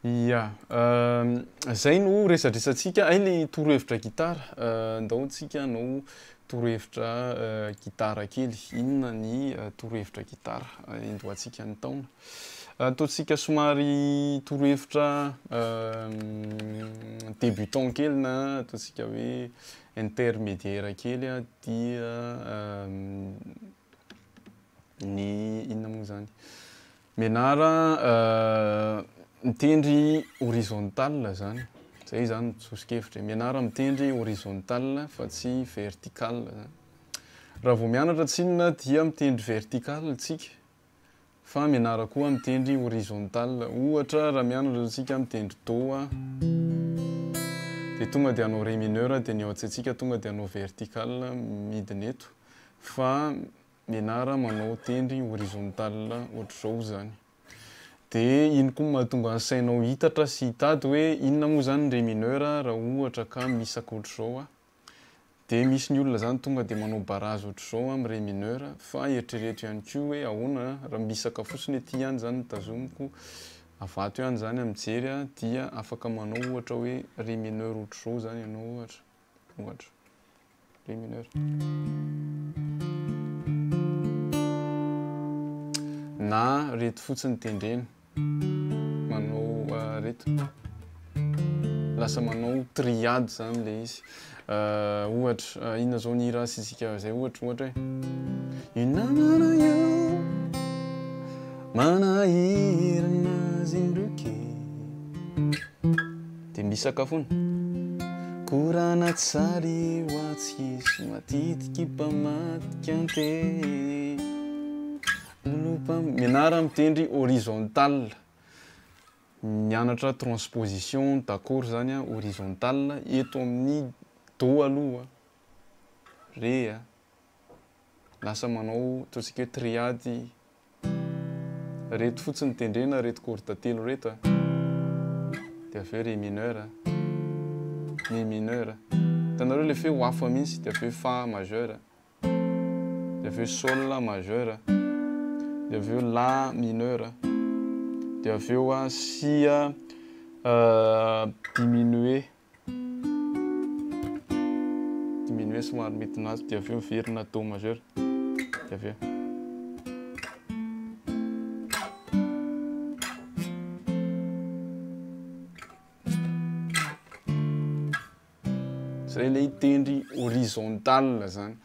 Ya, zay no resadresantsika ay le torohevitra gitara. Andao antsika hanao torohevitra gitara kely. Inona ny torohevitra gitara endohantsika ny taona. Ataontsika somary torohevitra débutant kely na ataontsika hoe intermédiaire kely dia ny inona moa zany? Mianara mitendry horizontal zany. Zay zany tsosokevitra. Mianara mitendry horizontal fa tsy vertical zany. Raha vao mianatra tsinona dia mitendry vertical tsika. Fa mianara koa mitendry horizontal. Ohatra raha mianatra antsika mitendry do dia tonga dia hanao ré mineur dia ny ao antsika tonga dia hanao vertical midiny eto. Fa mianara manao tendry horizontal ohatr'izao zany. Dia iny koa mahatonga ansainao hitatra sy hitady hoe inona moa zany ré mineur raha ohatra ka misaka ohatr'izao. Dia misy ny olona zany tonga dia manao barazy ohatr'izao amin'ny ré mineur fa eritrereto ihany koa hoe ahoana raha misaka fotsiny ety ihany zany tazomiko avato ihany zany mijery dia afaka manao ohatra hoe ré mineur ohatr'izao zany ianao ohatra ré mineur. Na reto fotsiny tendrena manao reto lasa manao triade zany le izy. Ohatra inona zao ny hira sisika zay ohatra hoe inamana io manahirana zindroke dia misaka fony korana tsary hoatsisy matitiky mpamatika ante. Mianara mitendry horizontal. Mianatra transposition d'accord zany horizontal eto amin'ny do aloha. Ré lasa manao ataontsika hoe triady. Reto fotsiny tendrena, reto corde telo reto. Dia avy eo ré mineur, mi mineur. Hitanareo le feo hafa mihitsy dia avy eo fa majeur. Dia avy eo sol majeur. Dia avy eo la mineur. Dia avy eo si diminué. Diminué somary mety nazy. Dia avy eo verina do majeur. Dia avy eo. Zay le tendry horizontal zany.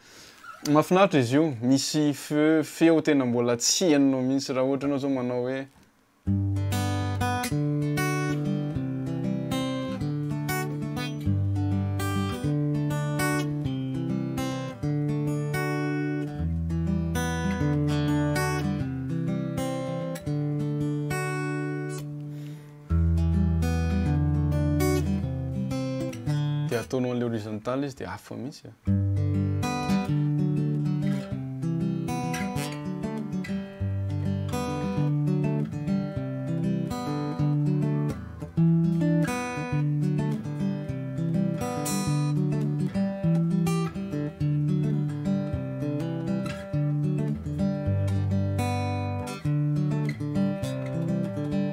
Mahafinaritra izy io, misy feo tena mbola tsy hainao mihitsy raha ohatra anao zao manao hoe dia ataonao an'ilay horizontal izy dia hafa mihitsy.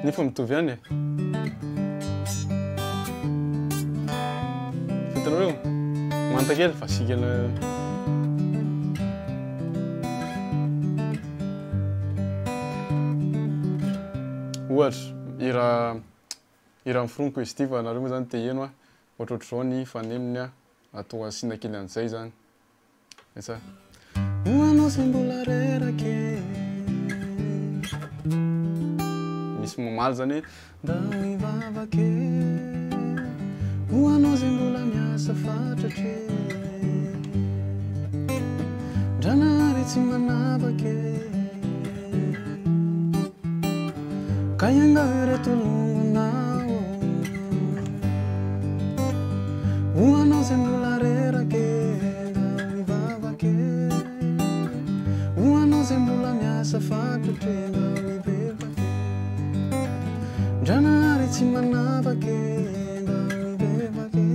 Nefa mitovy ihany e. Hitanareo manta kely fa sika ohatra hira miforoniko izy ity fa nareo moa zany te heno ohatrohatr'izao ny faneminy atao asiana kely an'izay zany. Etsa hoanao zay mbola rerake. Misy mamaly zany hoe ndao hivavake hoanao zay mbola miasa fatratre ndranary tsy manavake ka iangao reto longonao hoanao zay mbola rerake ndao hivavake hoanao zay mbola miasa fatratre ndao hivavake ndranary tsy manavake ndao hivavake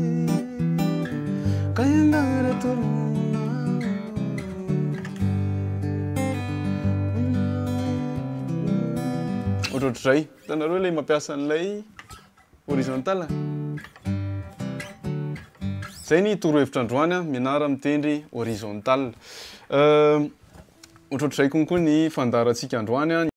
ka iangao reto longonao. Ohatrohatr'izay hitanareo le mampiasa an'ilay horizontal. Zay ny torohevitra androany mianara mitendry horizontal. Ohatrohatr'izay konkoa ny fandarantsika androany.